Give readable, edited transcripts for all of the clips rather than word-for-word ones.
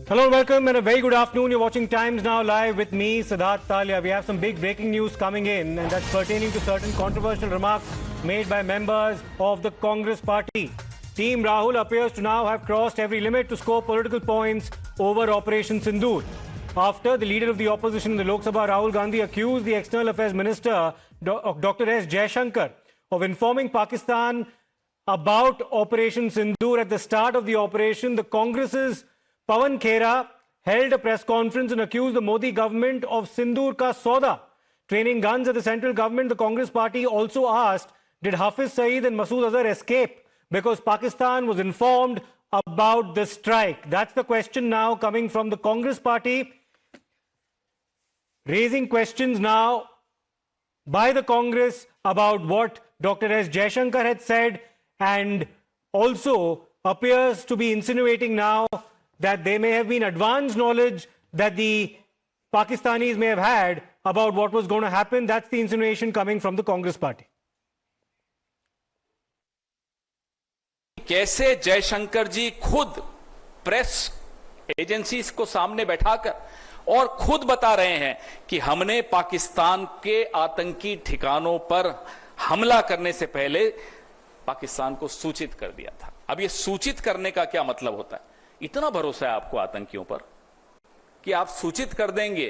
Hello and welcome and a very good afternoon. You're watching Times Now Live with me, Siddharth Talia. We have some big breaking news coming in, and that's pertaining to certain controversial remarks made by members of the Congress party. Team Rahul appears to now have crossed every limit to score political points over Operation Sindoor. After the leader of the opposition in the Lok Sabha, Rahul Gandhi, accused the External Affairs Minister, Dr. S. Jaishankar, of informing Pakistan about Operation Sindoor. At the start of the operation, the Congress's Pawan Khera held a press conference and accused the Modi government of Sindoor ka Sauda, training guns at the central government. The Congress party also asked, did Hafiz Saeed and Masood Azhar escape because Pakistan was informed about the strike? That's the question now coming from the Congress party, raising questions now by the Congress about what Dr. S. Jaishankar had said, and also appears to be insinuating now that there may have been advanced knowledge that the Pakistanis may have had about what was going to happen. That's the insinuation coming from the Congress party. कैसे जयशंकर जी खुद press agencies को सामने बैठाकर और खुद बता रहे हैं कि हमने पाकिस्तान के आतंकी ठिकानों पर हमला करने से पहले पाकिस्तान को सूचित कर दिया था। अब ये सूचित करने का क्या मतलब होता है? इतना भरोसा है आपको आतंकियों पर कि आप सूचित कर देंगे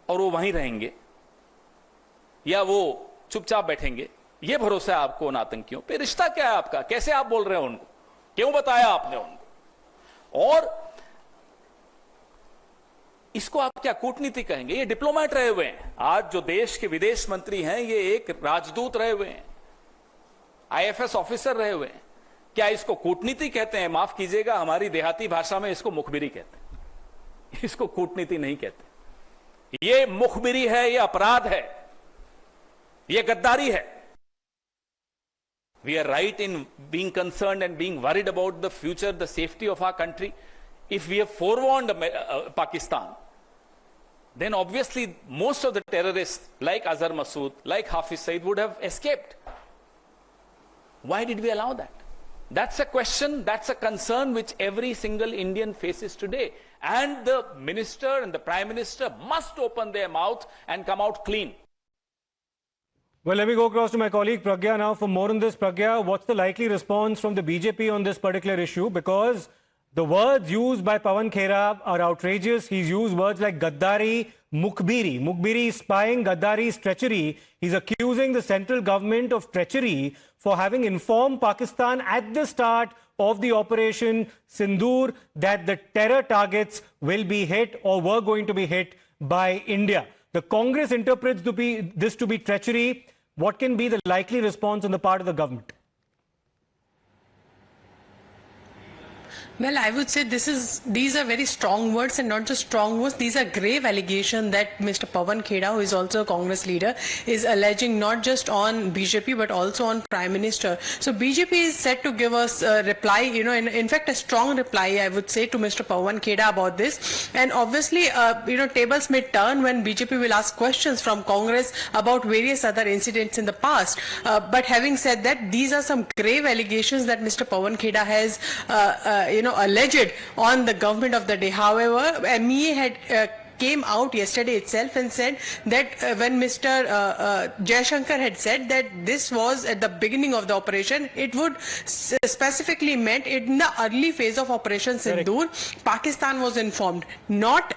और वो वहीं रहेंगे या वो चुपचाप बैठेंगे? ये भरोसा है आपको उन आतंकियों पे? रिश्ता क्या है आपका? कैसे आप बोल रहे हो उनको? क्यों बताया आपने उनको? और इसको आप क्या कूटनीति कहेंगे? ये डिप्लोमेट रहे हुए हैं। आज जो देश के विदेश मंत्री हैं, ये एक राजदूत रहे हुए हैं, आईएफएस ऑफिसर रहे हुए हैं। क्या इसको कूटनीति कहते हैं? माफ कीजिएगा, हमारी देहाती भाषा में इसको मुखबिरी कहते हैं, इसको कूटनीति नहीं कहते। ये मुखबिरी है, ये अपराध है, ये गद्दारी है। We are right in being concerned and being worried about the future, the safety of our country. If we have forewarned Pakistan, then obviously most of the terrorists like Azhar Masood, like Hafiz Saeed would have escaped. Why did we allow that? That's a question, that's a concern which every single Indian faces today. And the minister and the prime minister must open their mouth and come out clean. Well, let me go across to my colleague Pragya now for more on this. Pragya, what's the likely response from the BJP on this particular issue? Because the words used by Pawan Khera are outrageous. He's used words like Gaddari, Mukhbiri. Mukhbiri is spying, Gaddari is treachery. He's accusing the central government of treachery for having informed Pakistan at the start of the Operation Sindoor that the terror targets will be hit or were going to be hit by India. The Congress interprets this to be treachery. What can be the likely response on the part of the government? Well, I would say these are very strong words, and not just strong words. These are grave allegations that Mr. Pawan Khera, who is also a Congress leader, is alleging not just on BJP but also on Prime Minister. So BJP is set to give us a reply, in fact a strong reply, I would say, to Mr. Pawan Khera about this. And obviously, tables may turn when BJP will ask questions from Congress about various other incidents in the past. But having said that, these are some grave allegations that Mr. Pawan Khera has, alleged on the government of the day. However, MEA had came out yesterday itself and said that when Mr. Jaishankar had said that this was at the beginning of the operation, it would specifically meant in the early phase of Operation Sindoor, Pakistan was informed, not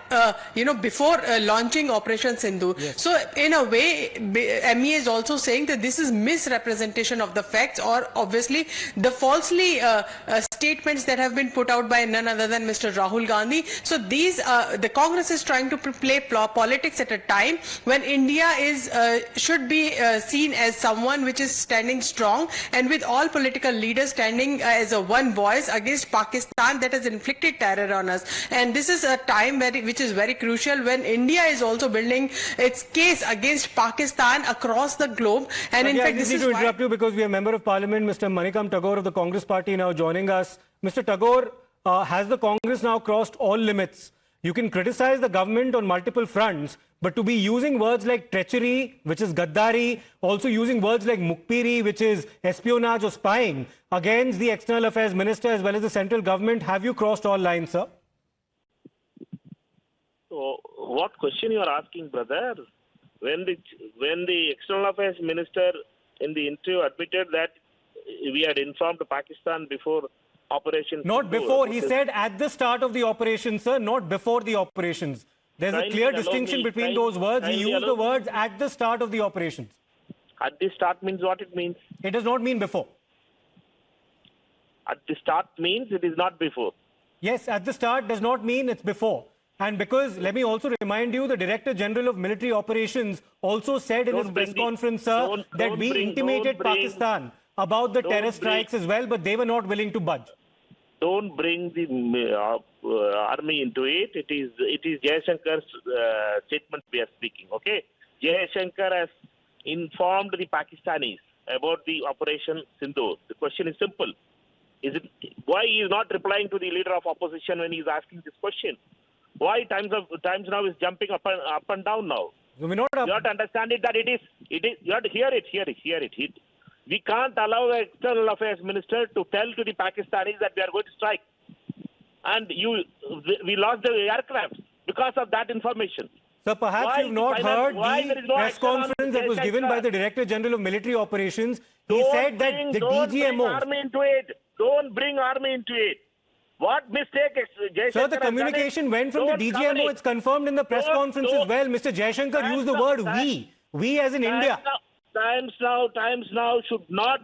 before launching Operation Sindoor. Yes. So in a way, MEA is also saying that this is misrepresentation of the facts, or obviously the falsely statements that have been put out by none other than Mr. Rahul Gandhi. So these, the Congress is trying to play politics at a time when India should be seen as someone which is standing strong, and with all political leaders standing as a one voice against Pakistan that has inflicted terror on us. And this is a time which is very crucial when India is also building its case against Pakistan across the globe. And in fact, this is to interrupt you because we have Member of Parliament Mr. Manikam Tagore of the Congress Party now joining us. Mr. Tagore, has the Congress now crossed all limits? You can criticize the government on multiple fronts, but to be using words like treachery, which is Gaddari, also using words like Mukhbiri, which is espionage or spying, against the External Affairs Minister as well as the central government, have you crossed all lines, sir? what question you are asking, brother? When the External Affairs Minister in the interview admitted that we had informed Pakistan before Operation Not Sindoor, before. He said at the start of the operation, sir, not before the operations. There's a clear distinction between those words. He used the words at the start of the operations. At the start means what it means? It does not mean before. At the start means it is not before. Yes, at the start does not mean it's before. And because, let me also remind you, the Director General of Military Operations also said in his press conference, sir, that we intimated Pakistan about the terror strikes as well, but they were not willing to budge. Don't bring the army into it. It is Jayashankar's statement we are speaking, okay? Jayashankar has informed the Pakistanis about the Operation Sindoor. The question is simple. Why he is not replying to the leader of opposition when he is asking this question? Why Times Now is jumping up and down now? So you have to understand it that it is. You have to hear it. We can't allow the External Affairs Minister to tell to the Pakistanis that we are going to strike, and we lost the aircraft because of that information. So perhaps you've not heard the press conference that was given by the Director General of Military Operations. He said that the DGMO. Don't bring army into it. What mistake Jayashankar? Sir, the communication went from the DGMO. It's confirmed in the press conference as well. Mr. Jayashankar used the word we. We as in India. Times Now should not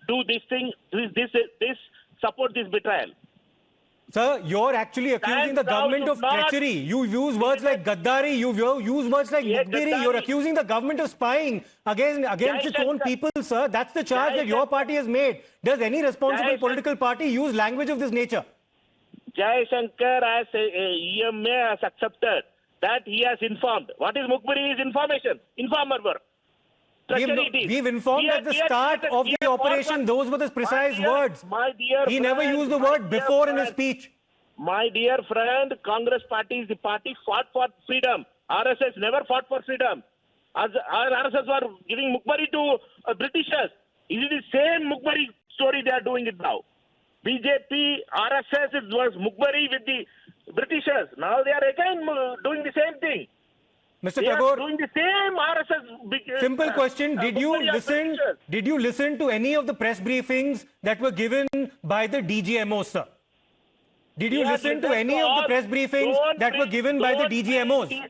do this thing. This support this betrayal. Sir, you're actually accusing the government of treachery. You use words like Gaddari. You use words like Mukdiri. You're accusing the government of spying against its own people, sir. That's the charge that your party has made. Does any responsible political party use language of this nature? Jayashankar as EMA has accepted that he has informed. What is Mukbari's information? Informer work. We've informed at the start of the operation. Those were the precise words. He never used the word before in his speech. My dear friend, Congress party is the party fought for freedom. RSS never fought for freedom. As RSS were giving Mukbari to Britishers. Is it the same Mukbari story they are doing it now? BJP, RSS, it was Mukbari with the Britishers. Now they are again doing the same thing. Mr. They Tagore, are doing the same RSS. Simple question. Did you listen to any of the press briefings that were given by the DGMOs, sir? Did you listen to any of the press briefings that were given by the DGMOs?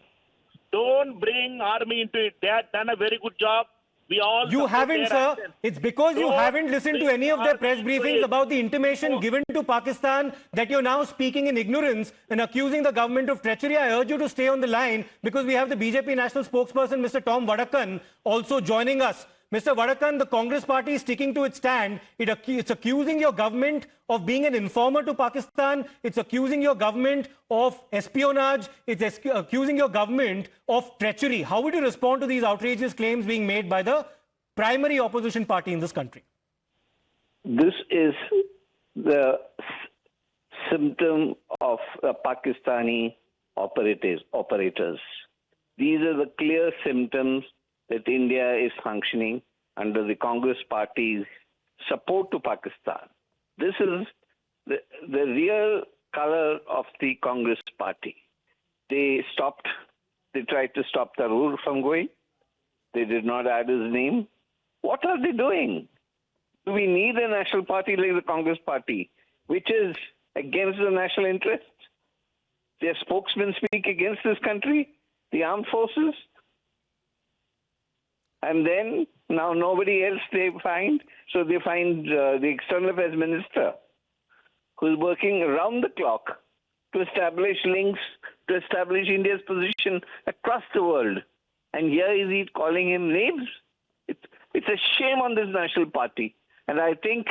Don't bring army into it. They have done a very good job. You haven't, sir. It's because you haven't listened to any of their press briefings about the intimation given to Pakistan that you're now speaking in ignorance and accusing the government of treachery. I urge you to stay on the line because we have the BJP national spokesperson, Mr. Tom Vadakan, also joining us. Mr. Vadakan, the Congress party is sticking to its stand. It's accusing your government of being an informer to Pakistan. It's accusing your government of espionage. It's accusing your government of treachery. How would you respond to these outrageous claims being made by the primary opposition party in this country? This is the symptom of Pakistani operators. These are the clear symptoms that India is functioning under the Congress party's support to Pakistan. This is the real color of the Congress party. They tried to stop Tharoor from going. They did not add his name. What are they doing? Do we need a national party like the Congress party, which is against the national interest? Their spokesmen speak against this country, the armed forces. And then, now nobody else they find, so they find the External Affairs Minister, who's working around the clock to establish links, to establish India's position across the world. And here is he calling him names? It's a shame on this national party. And I think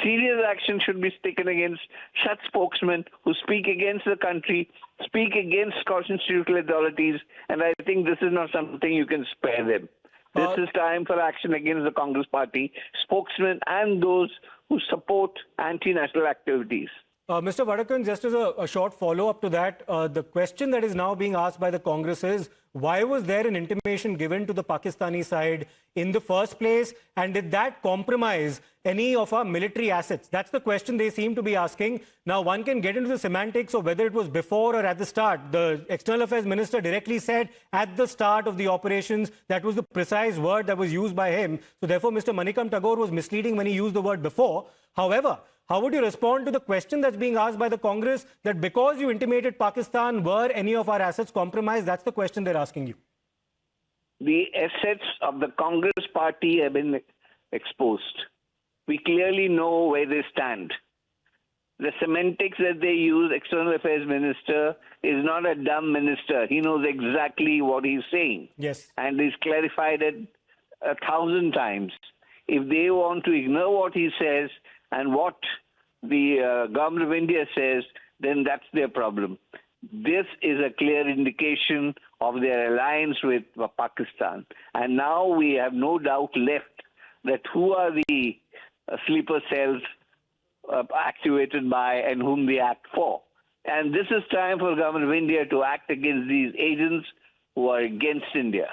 serious action should be taken against such spokesmen who speak against the country, speak against constitutional authorities, and I think this is not something you can spare them. This is time for action against the Congress party, spokesmen and those who support anti-national activities. Mr. Vadakan, just as a short follow-up to that, the question that is now being asked by the Congress is, why was there an intimation given to the Pakistani side in the first place? And did that compromise any of our military assets? That's the question they seem to be asking. Now, one can get into the semantics of whether it was before or at the start. The External Affairs Minister directly said at the start of the operations, that was the precise word that was used by him. So therefore, Mr. Manikam Tagore was misleading when he used the word before. However, how would you respond to the question that's being asked by the Congress that because you intimated Pakistan, were any of our assets compromised? That's the question they're asking you. The assets of the Congress party have been exposed. We clearly know where they stand. The semantics that they use, External Affairs Minister, is not a dumb minister. He knows exactly what he's saying. Yes. And he's clarified it 1,000 times. If they want to ignore what he says and what the government of India says, then that's their problem. This is a clear indication of their alliance with Pakistan. And now we have no doubt left that who are the sleeper cells activated by and whom they act for. And this is time for the government of India to act against these agents who are against India.